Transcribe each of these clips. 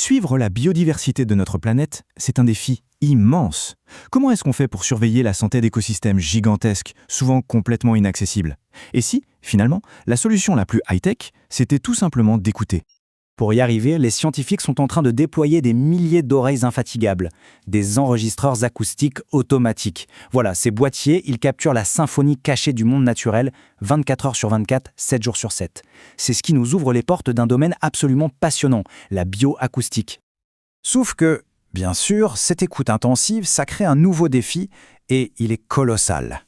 Suivre la biodiversité de notre planète, c'est un défi immense. Comment est-ce qu'on fait pour surveiller la santé d'écosystèmes gigantesques, souvent complètement inaccessibles? Et si, finalement, la solution la plus high-tech, c'était tout simplement d'écouter? Pour y arriver, les scientifiques sont en train de déployer des milliers d'oreilles infatigables, des enregistreurs acoustiques automatiques. Voilà, ces boîtiers, ils capturent la symphonie cachée du monde naturel, 24 heures sur 24, 7 jours sur 7. C'est ce qui nous ouvre les portes d'un domaine absolument passionnant, la bioacoustique. Sauf que, bien sûr, cette écoute intensive, ça crée un nouveau défi, et il est colossal.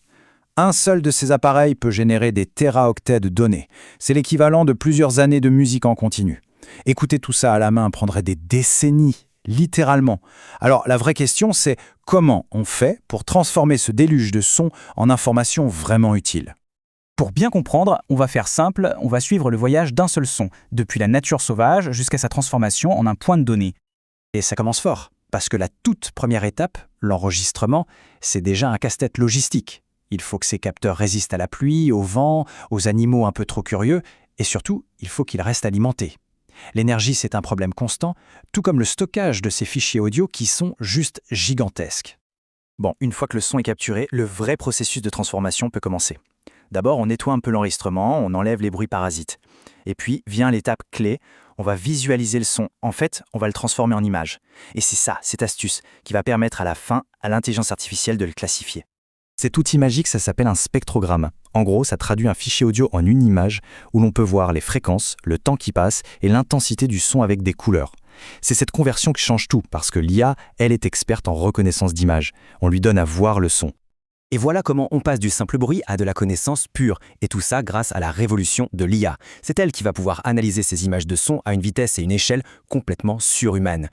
Un seul de ces appareils peut générer des téraoctets de données. C'est l'équivalent de plusieurs années de musique en continu. Écouter tout ça à la main prendrait des décennies, littéralement. Alors la vraie question, c'est comment on fait pour transformer ce déluge de sons en informations vraiment utiles? Pour bien comprendre, on va faire simple, on va suivre le voyage d'un seul son, depuis la nature sauvage jusqu'à sa transformation en un point de données. Et ça commence fort, parce que la toute première étape, l'enregistrement, c'est déjà un casse-tête logistique. Il faut que ces capteurs résistent à la pluie, au vent, aux animaux un peu trop curieux, et surtout, il faut qu'ils restent alimentés. L'énergie, c'est un problème constant, tout comme le stockage de ces fichiers audio qui sont juste gigantesques. Bon, une fois que le son est capturé, le vrai processus de transformation peut commencer. D'abord, on nettoie un peu l'enregistrement, on enlève les bruits parasites. Et puis vient l'étape clé, on va visualiser le son. En fait, on va le transformer en image. Et c'est ça, cette astuce, qui va permettre à la fin à l'intelligence artificielle de le classifier. Cet outil magique, ça s'appelle un spectrogramme. En gros, ça traduit un fichier audio en une image où l'on peut voir les fréquences, le temps qui passe et l'intensité du son avec des couleurs. C'est cette conversion qui change tout parce que l'IA, elle est experte en reconnaissance d'images. On lui donne à voir le son. Et voilà comment on passe du simple bruit à de la connaissance pure. Et tout ça grâce à la révolution de l'IA. C'est elle qui va pouvoir analyser ces images de son à une vitesse et une échelle complètement surhumaines.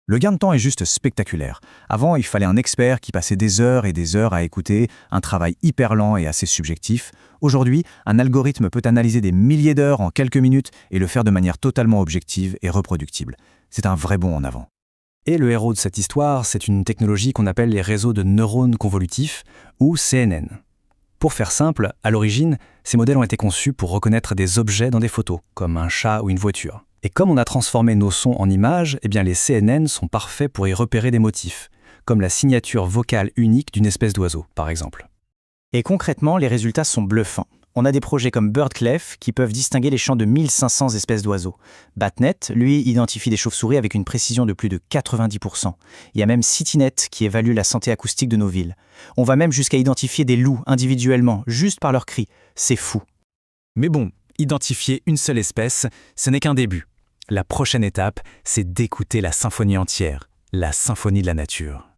Le gain de temps est juste spectaculaire. Avant, il fallait un expert qui passait des heures et des heures à écouter, un travail hyper lent et assez subjectif. Aujourd'hui, un algorithme peut analyser des milliers d'heures en quelques minutes et le faire de manière totalement objective et reproductible. C'est un vrai bond en avant. Et le héros de cette histoire, c'est une technologie qu'on appelle les réseaux de neurones convolutifs, ou CNN. Pour faire simple, à l'origine, ces modèles ont été conçus pour reconnaître des objets dans des photos, comme un chat ou une voiture. Et comme on a transformé nos sons en images, eh bien les CNN sont parfaits pour y repérer des motifs, comme la signature vocale unique d'une espèce d'oiseau, par exemple. Et concrètement, les résultats sont bluffants. On a des projets comme BirdClef qui peuvent distinguer les chants de 1500 espèces d'oiseaux. BATNet, lui, identifie des chauves-souris avec une précision de plus de 90%. Il y a même CityNet qui évalue la santé acoustique de nos villes. On va même jusqu'à identifier des loups individuellement, juste par leurs cris. C'est fou. Mais bon, identifier une seule espèce, ce n'est qu'un début. La prochaine étape, c'est d'écouter la symphonie entière, la symphonie de la nature.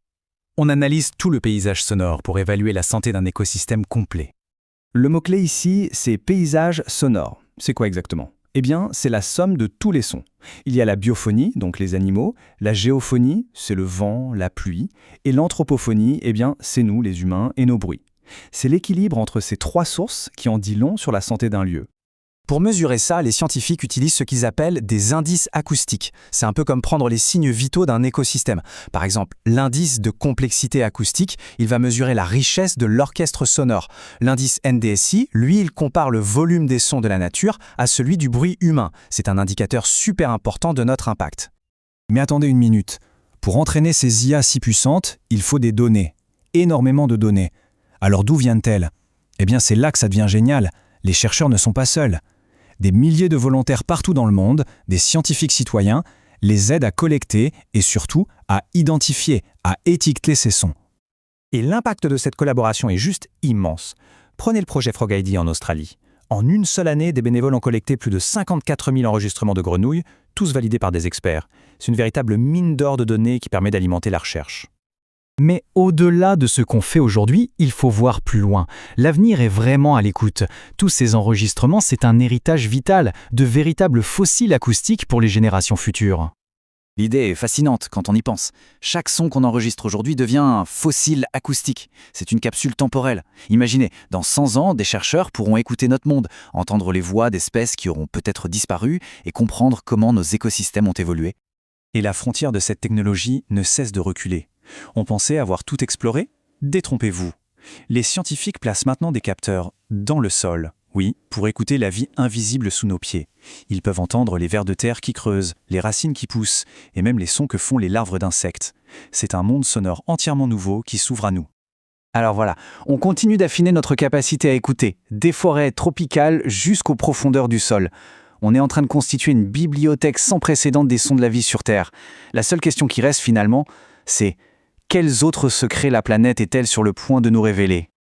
On analyse tout le paysage sonore pour évaluer la santé d'un écosystème complet. Le mot-clé ici, c'est paysage sonore. C'est quoi exactement? Eh bien, c'est la somme de tous les sons. Il y a la biophonie, donc les animaux, la géophonie, c'est le vent, la pluie, et l'anthropophonie, eh bien, c'est nous, les humains, et nos bruits. C'est l'équilibre entre ces trois sources qui en dit long sur la santé d'un lieu. Pour mesurer ça, les scientifiques utilisent ce qu'ils appellent des indices acoustiques. C'est un peu comme prendre les signes vitaux d'un écosystème. Par exemple, l'indice de complexité acoustique, il va mesurer la richesse de l'orchestre sonore. L'indice NDSI, lui, il compare le volume des sons de la nature à celui du bruit humain. C'est un indicateur super important de notre impact. Mais attendez une minute. Pour entraîner ces IA si puissantes, il faut des données. Énormément de données. Alors d'où viennent-elles? Eh bien, c'est là que ça devient génial. Les chercheurs ne sont pas seuls. Des milliers de volontaires partout dans le monde, des scientifiques citoyens, les aident à collecter et surtout à identifier, à étiqueter ces sons. Et l'impact de cette collaboration est juste immense. Prenez le projet Frog ID en Australie. En une seule année, des bénévoles ont collecté plus de 54 000 enregistrements de grenouilles, tous validés par des experts. C'est une véritable mine d'or de données qui permet d'alimenter la recherche. Mais au-delà de ce qu'on fait aujourd'hui, il faut voir plus loin. L'avenir est vraiment à l'écoute. Tous ces enregistrements, c'est un héritage vital, de véritables fossiles acoustiques pour les générations futures. L'idée est fascinante quand on y pense. Chaque son qu'on enregistre aujourd'hui devient un fossile acoustique. C'est une capsule temporelle. Imaginez, dans 100 ans, des chercheurs pourront écouter notre monde, entendre les voix d'espèces qui auront peut-être disparu et comprendre comment nos écosystèmes ont évolué. Et la frontière de cette technologie ne cesse de reculer. On pensait avoir tout exploré? Détrompez-vous. Les scientifiques placent maintenant des capteurs dans le sol. Oui, pour écouter la vie invisible sous nos pieds. Ils peuvent entendre les vers de terre qui creusent, les racines qui poussent, et même les sons que font les larves d'insectes. C'est un monde sonore entièrement nouveau qui s'ouvre à nous. Alors voilà, on continue d'affiner notre capacité à écouter, des forêts tropicales jusqu'aux profondeurs du sol. On est en train de constituer une bibliothèque sans précédent des sons de la vie sur Terre. La seule question qui reste finalement, c'est quels autres secrets la planète est-elle sur le point de nous révéler ?